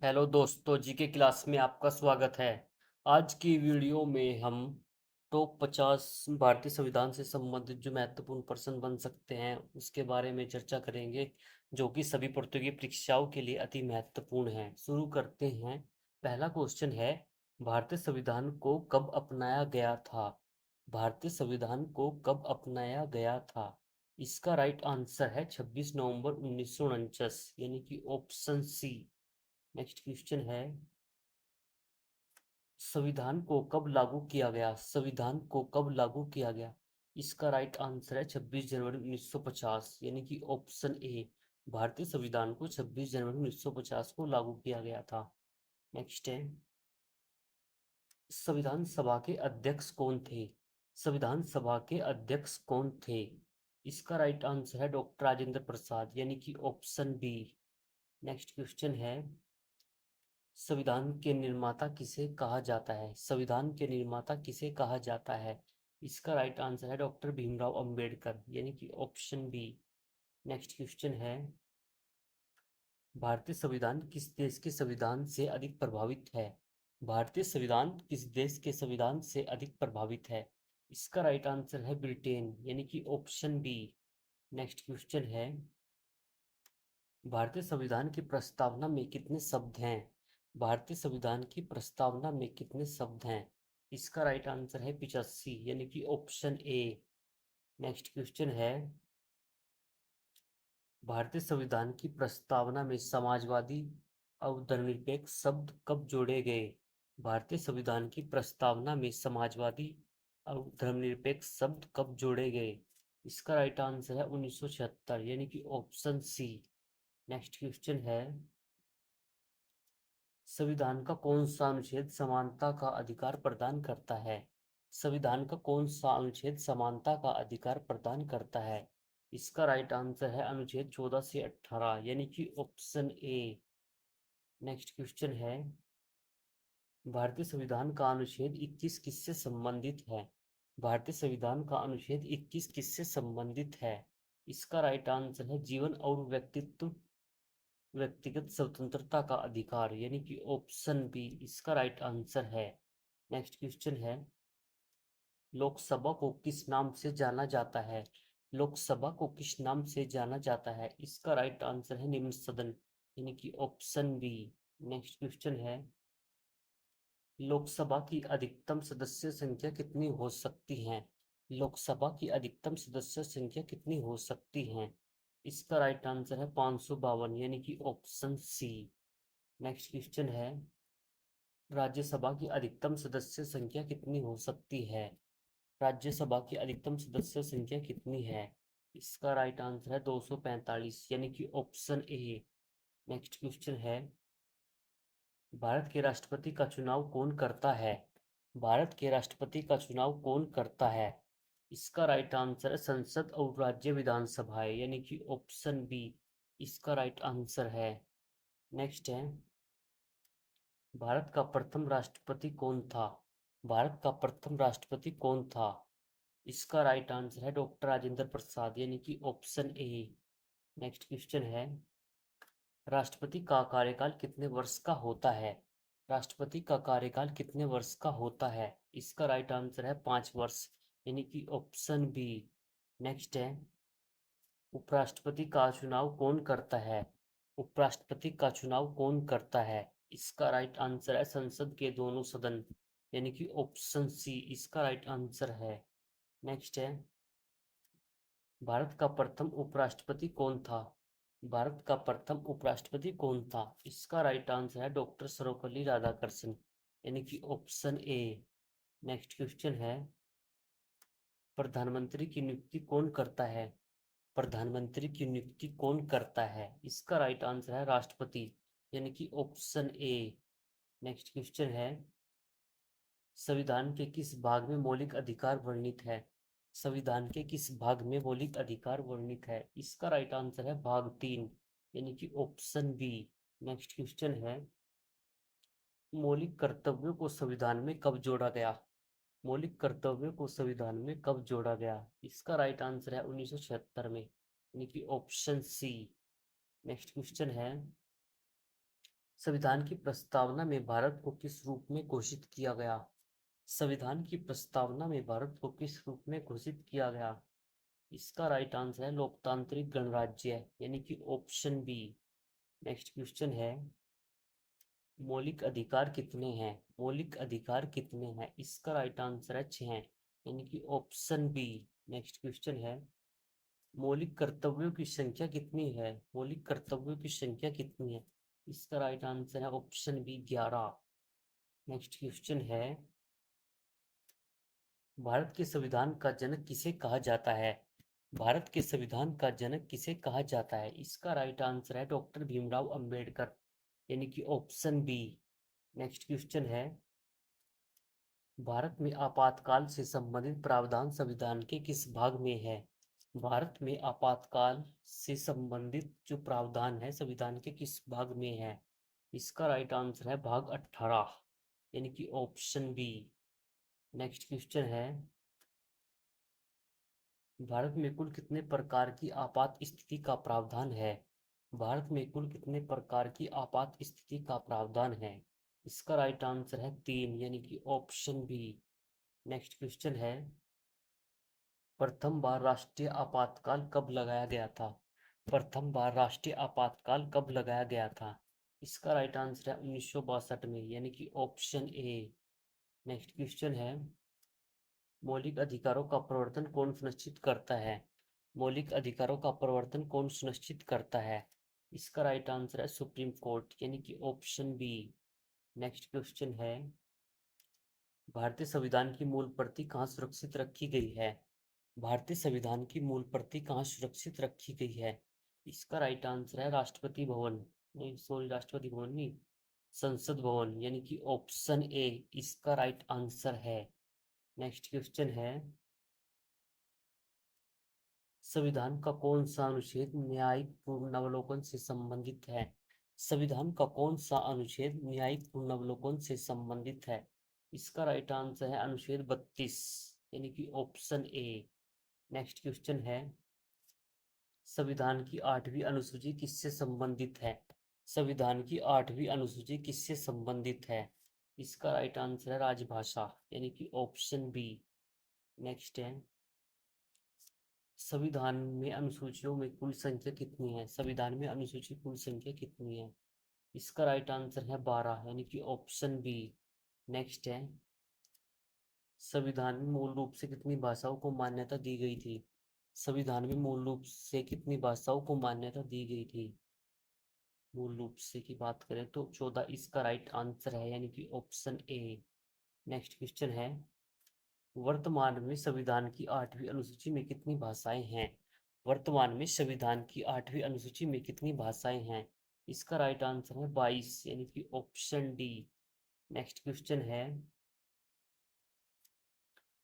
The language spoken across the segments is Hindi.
हेलो दोस्तों, जी के क्लास में आपका स्वागत है। आज की वीडियो में हम टॉप 50 भारतीय संविधान से संबंधित जो महत्वपूर्ण प्रश्न बन सकते हैं उसके बारे में चर्चा करेंगे, जो कि सभी प्रतियोगी परीक्षाओं के लिए अति महत्वपूर्ण है। शुरू करते हैं। पहला क्वेश्चन है, भारतीय संविधान को कब अपनाया गया था? भारतीय संविधान को कब अपनाया गया था? इसका राइट आंसर है 26 नवंबर 1949, यानी कि ऑप्शन सी। नेक्स्ट क्वेश्चन है, संविधान को कब लागू किया गया? संविधान को कब लागू किया गया? इसका राइट आंसर है 26 जनवरी 1950, यानी कि ऑप्शन ए। भारतीय संविधान को 26 जनवरी 1950 को लागू किया गया था। नेक्स्ट है, संविधान सभा के अध्यक्ष कौन थे? संविधान सभा के अध्यक्ष कौन थे? इसका राइट आंसर है डॉक्टर राजेंद्र प्रसाद, यानी कि ऑप्शन बी। नेक्स्ट क्वेश्चन है, संविधान के निर्माता किसे कहा जाता है? संविधान के निर्माता किसे कहा जाता है? इसका राइट आंसर है डॉक्टर भीमराव अंबेडकर, यानी कि ऑप्शन बी। नेक्स्ट क्वेश्चन है, भारतीय संविधान किस देश के संविधान से अधिक प्रभावित है? भारतीय संविधान किस देश के संविधान से अधिक प्रभावित है? इसका राइट आंसर है ब्रिटेन, यानी कि ऑप्शन बी। नेक्स्ट क्वेश्चन है, भारतीय संविधान की प्रस्तावना में कितने शब्द हैं? भारतीय संविधान की प्रस्तावना में कितने शब्द हैं? इसका राइट आंसर है 85, यानी कि ऑप्शन ए। नेक्स्ट क्वेश्चन है, भारतीय संविधान की प्रस्तावना में समाजवादी और धर्मनिरपेक्ष शब्द कब जोड़े गए? भारतीय संविधान की प्रस्तावना में समाजवादी और धर्मनिरपेक्ष शब्द कब जोड़े गए? इसका राइट आंसर है 1976, यानी कि ऑप्शन सी। नेक्स्ट क्वेश्चन है, संविधान का कौन सा अनुच्छेद समानता का अधिकार प्रदान करता है? संविधान का कौन सा अनुच्छेद समानता का अधिकार प्रदान करता है? इसका राइट आंसर है अनुच्छेद 14 से 18, यानी कि ऑप्शन ए। नेक्स्ट क्वेश्चन है, भारतीय संविधान का अनुच्छेद 21 किससे संबंधित है? भारतीय संविधान का अनुच्छेद 21 किससे संबंधित है? इसका राइट आंसर है जीवन और व्यक्तिगत स्वतंत्रता का अधिकार, यानी कि ऑप्शन बी इसका राइट आंसर है। नेक्स्ट क्वेश्चन है, लोकसभा को किस नाम से जाना जाता है? लोकसभा को किस नाम से जाना जाता है? इसका राइट आंसर है निम्न सदन, यानी कि ऑप्शन बी। नेक्स्ट क्वेश्चन है, लोकसभा की अधिकतम सदस्य संख्या कितनी हो सकती है? लोकसभा की अधिकतम सदस्य संख्या कितनी हो सकती है? इसका राइट आंसर है 552, यानी कि ऑप्शन सी। नेक्स्ट क्वेश्चन है, राज्यसभा की अधिकतम सदस्य संख्या कितनी हो सकती है? राज्यसभा की अधिकतम सदस्य संख्या कितनी है? इसका राइट आंसर है 245, यानी कि ऑप्शन ए। नेक्स्ट क्वेश्चन है, भारत के राष्ट्रपति का चुनाव कौन करता है? भारत के राष्ट्रपति का चुनाव कौन करता है? इसका राइट आंसर है संसद और राज्य विधानसभाएं, यानी कि ऑप्शन बी इसका राइट आंसर है। नेक्स्ट है, भारत का प्रथम राष्ट्रपति कौन था? भारत का प्रथम राष्ट्रपति कौन था? इसका राइट आंसर है डॉक्टर राजेंद्र प्रसाद, यानी कि ऑप्शन ए। नेक्स्ट क्वेश्चन है, राष्ट्रपति का कार्यकाल कितने वर्ष का होता है? राष्ट्रपति का कार्यकाल कितने वर्ष का होता है? इसका राइट आंसर है 5 वर्ष, यानी कि ऑप्शन बी। नेक्स्ट है, उपराष्ट्रपति का चुनाव कौन करता है? उपराष्ट्रपति का चुनाव कौन करता है? इसका राइट आंसर है संसद के दोनों सदन, यानी कि ऑप्शन सी इसका राइट आंसर है। नेक्स्ट है, भारत का प्रथम उपराष्ट्रपति कौन था? भारत का प्रथम उपराष्ट्रपति कौन था? इसका राइट आंसर है डॉक्टर सर्वपल्ली राधाकृष्णन, यानी कि ऑप्शन ए। नेक्स्ट क्वेश्चन है, प्रधानमंत्री की नियुक्ति कौन करता है? प्रधानमंत्री की नियुक्ति कौन करता है? इसका राइट आंसर है राष्ट्रपति, यानी कि ऑप्शन ए। नेक्स्ट क्वेश्चन है, संविधान के किस भाग में मौलिक अधिकार वर्णित है? संविधान के किस भाग में मौलिक अधिकार वर्णित है? इसका राइट आंसर है भाग 3, यानी कि ऑप्शन बी। नेक्स्ट क्वेश्चन है, मौलिक कर्तव्यों को संविधान में कब जोड़ा गया? मौलिक कर्तव्यों को संविधान में कब जोड़ा गया? इसका राइट आंसर है 1976 में, यानी कि ऑप्शन सी। नेक्स्ट क्वेश्चन है, संविधान की प्रस्तावना में भारत को किस रूप में घोषित किया गया? संविधान की प्रस्तावना में भारत को किस रूप में घोषित किया गया? इसका राइट आंसर है लोकतांत्रिक गणराज्य, यानी कि ऑप्शन बी। नेक्स्ट क्वेश्चन है, मौलिक अधिकार कितने हैं? मौलिक अधिकार कितने हैं? इसका राइट आंसर है 6, यानी कि ऑप्शन बी। नेक्स्ट क्वेश्चन है, मौलिक कर्तव्यों की संख्या कितनी है? मौलिक कर्तव्यों की संख्या कितनी है? इसका राइट आंसर है ऑप्शन बी 11। नेक्स्ट क्वेश्चन है, भारत के संविधान का जनक किसे कहा जाता है? भारत के संविधान का जनक किसे कहा जाता है? इसका राइट आंसर है डॉक्टर भीमराव अंबेडकर, यानी कि ऑप्शन बी। नेक्स्ट क्वेश्चन है, भारत में आपातकाल से संबंधित प्रावधान संविधान के किस भाग में है? भारत में आपातकाल से संबंधित जो प्रावधान है संविधान के किस भाग में है? इसका राइट आंसर है भाग 18, यानी कि ऑप्शन बी। नेक्स्ट क्वेश्चन है, भारत में कुल कितने प्रकार की आपात स्थिति का प्रावधान है? भारत में कुल कितने प्रकार की आपात स्थिति का प्रावधान है? इसका राइट आंसर है 3, यानी कि ऑप्शन बी। नेक्स्ट क्वेश्चन है, प्रथम बार राष्ट्रीय आपातकाल कब लगाया गया था? प्रथम बार राष्ट्रीय आपातकाल कब लगाया गया था? इसका राइट आंसर है 1962 में, यानी कि ऑप्शन ए। नेक्स्ट क्वेश्चन है, मौलिक अधिकारों का प्रवर्तन कौन सुनिश्चित करता है? मौलिक अधिकारों का प्रवर्तन कौन सुनिश्चित करता है? इसका राइट आंसर है सुप्रीम कोर्ट, यानी कि ऑप्शन बी। नेक्स्ट क्वेश्चन है, भारतीय संविधान की मूल प्रति कहाँ सुरक्षित रखी गई है? भारतीय संविधान की मूल प्रति कहाँ सुरक्षित रखी गई है? इसका राइट आंसर है राष्ट्रपति भवन, नहीं सॉरी राष्ट्रपति भवन नहीं, संसद भवन, यानी कि ऑप्शन ए इसका राइट आंसर है। नेक्स्ट क्वेश्चन है, संविधान का कौन सा अनुच्छेद न्यायिक पुनर्वलोकन से संबंधित है? संविधान का कौन सा अनुच्छेद न्यायिक पुनर्वलोकन से संबंधित है? इसका राइट आंसर है अनुच्छेद 32, यानी कि ऑप्शन ए। नेक्स्ट क्वेश्चन है, संविधान की 8वीं अनुसूची किससे संबंधित है? संविधान की 8वीं अनुसूची किससे संबंधित है? इसका राइट आंसर है राजभाषा, यानी कि ऑप्शन बी। नेक्स्ट है, संविधान में अनुसूचियों में कुल संख्या कितनी है? संविधान में अनुसूची कुल संख्या कितनी है? इसका राइट आंसर है 12, यानी कि ऑप्शन बी। नेक्स्ट है, संविधान में मूल रूप से कितनी भाषाओं को मान्यता दी गई थी? संविधान में मूल रूप से कितनी भाषाओं को मान्यता दी गई थी? मूल रूप से की बात करें तो 14 इसका राइट आंसर है, यानी कि ऑप्शन ए। नेक्स्ट क्वेश्चन है, वर्तमान में संविधान की 8वीं अनुसूची में कितनी भाषाएं हैं? वर्तमान में संविधान की 8वीं अनुसूची में कितनी भाषाएं हैं? इसका राइट आंसर है 22, यानी कि ऑप्शन डी। नेक्स्ट क्वेश्चन है,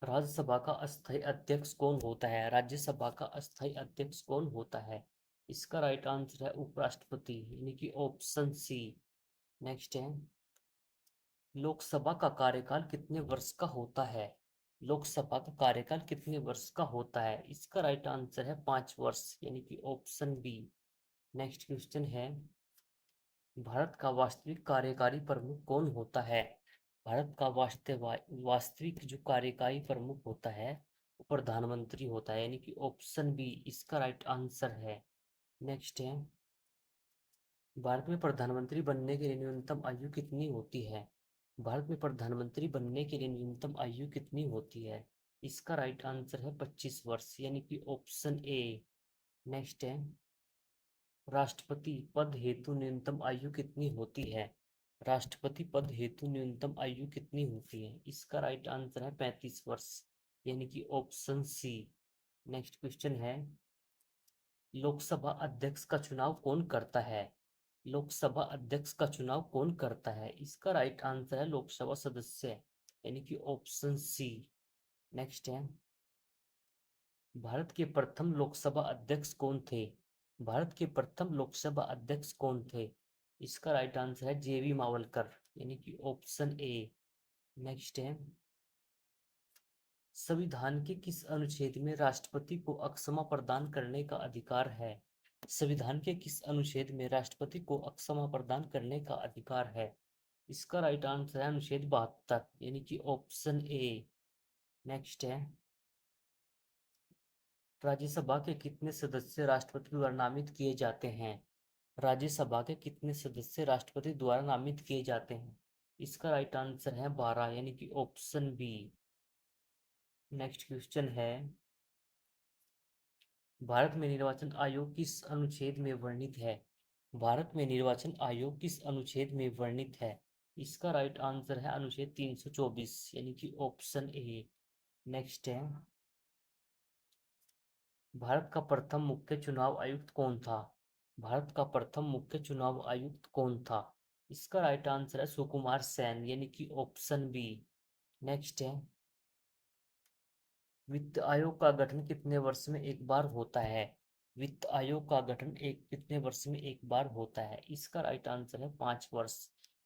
राज्यसभा का अस्थायी अध्यक्ष कौन होता है? राज्यसभा का अस्थायी अध्यक्ष कौन होता है? इसका राइट आंसर है उपराष्ट्रपति, यानी कि ऑप्शन सी। नेक्स्ट है, लोकसभा का कार्यकाल कितने वर्ष का होता है? लोकसभा का कार्यकाल कितने वर्ष का होता है? इसका राइट आंसर है 5 वर्ष, यानी कि ऑप्शन बी। नेक्स्ट क्वेश्चन है, भारत का वास्तविक कार्यकारी प्रमुख कौन होता है? भारत का वास्तविक जो कार्यकारी प्रमुख होता है वो प्रधानमंत्री होता है, यानी कि ऑप्शन बी इसका राइट आंसर है। नेक्स्ट है, भारत में प्रधानमंत्री बनने के लिए न्यूनतम आयु कितनी होती है? भारत में प्रधानमंत्री बनने के लिए न्यूनतम आयु कितनी होती है? इसका राइट आंसर है 25 वर्ष, यानी कि ऑप्शन ए। नेक्स्ट है, राष्ट्रपति पद हेतु न्यूनतम आयु कितनी होती है? राष्ट्रपति पद हेतु न्यूनतम आयु कितनी होती है? इसका राइट आंसर है 35 वर्ष, यानी कि ऑप्शन सी। नेक्स्ट क्वेश्चन है, लोकसभा अध्यक्ष का चुनाव कौन करता है? लोकसभा अध्यक्ष का चुनाव कौन करता है? इसका राइट आंसर है लोकसभा सदस्य, यानी कि ऑप्शन सी। नेक्स्ट है, भारत के प्रथम लोकसभा अध्यक्ष कौन थे? भारत के प्रथम लोकसभा अध्यक्ष कौन थे? इसका राइट आंसर है जेबी मावलकर, यानी कि ऑप्शन ए। नेक्स्ट है, संविधान के किस अनुच्छेद में राष्ट्रपति को अक्षमा प्रदान करने का अधिकार है? संविधान के किस अनुच्छेद में राष्ट्रपति को अक्षमा प्रदान करने का अधिकार है? इसका राइट आंसर है अनुच्छेद 72 यानी कि ऑप्शन ए। नेक्स्ट है, राज्यसभा के कितने सदस्य राष्ट्रपति द्वारा नामित किए जाते हैं? राज्यसभा के कितने सदस्य राष्ट्रपति द्वारा नामित किए जाते हैं? इसका राइट आंसर है 12 यानी कि ऑप्शन बी। नेक्स्ट क्वेश्चन है, भारत में निर्वाचन आयोग किस अनुच्छेद में वर्णित है? भारत में निर्वाचन आयोग किस अनुच्छेद में वर्णित है? इसका राइट आंसर है अनुच्छेद 324 यानी कि ऑप्शन ए। नेक्स्ट है, भारत का प्रथम मुख्य चुनाव आयुक्त कौन था? भारत का प्रथम मुख्य चुनाव आयुक्त कौन था? इसका राइट आंसर है सुकुमार सेन यानी कि ऑप्शन बी। नेक्स्ट है, वित्त आयोग का गठन कितने वर्ष में एक बार होता है? वित्त आयोग का गठन कितने वर्ष में एक बार होता है? इसका राइट आंसर है 5 वर्ष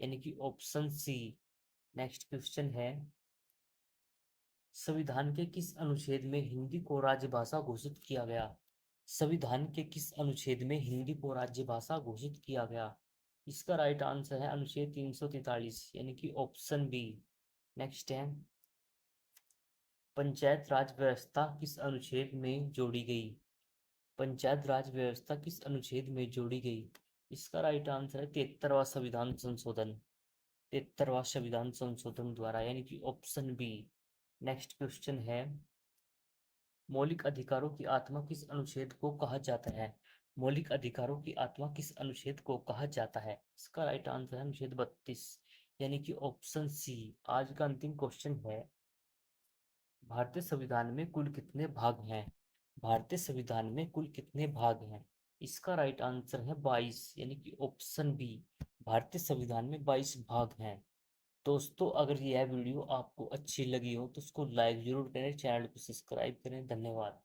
यानी कि ऑप्शन सी। नेक्स्ट क्वेश्चन है, संविधान के किस अनुच्छेद में हिंदी को राज्यभाषा घोषित किया गया? संविधान के किस अनुच्छेद में हिंदी को राज्यभाषा घोषित किया गया? इसका राइट आंसर है अनुच्छेद 343 यानी कि ऑप्शन बी। नेक्स्ट है, पंचायत राज व्यवस्था किस अनुच्छेद में जोड़ी गई? पंचायत राज व्यवस्था किस अनुच्छेद में जोड़ी गई? इसका राइट आंसर है 73वां संविधान संशोधन, 73वां संविधान संशोधन द्वारा यानी कि ऑप्शन बी। नेक्स्ट क्वेश्चन है, मौलिक अधिकारों की आत्मा किस अनुच्छेद को कहा जाता है? मौलिक अधिकारों की आत्मा किस अनुच्छेद को कहा जाता है? इसका राइट आंसर है अनुच्छेद 32 यानी कि ऑप्शन सी। आज का अंतिम क्वेश्चन है, भारतीय संविधान में कुल कितने भाग हैं? भारतीय संविधान में कुल कितने भाग हैं? इसका राइट आंसर है 22 यानी कि ऑप्शन बी। भारतीय संविधान में 22 भाग हैं। दोस्तों, अगर यह वीडियो आपको अच्छी लगी हो तो उसको लाइक जरूर करें, चैनल को सब्सक्राइब करें। धन्यवाद।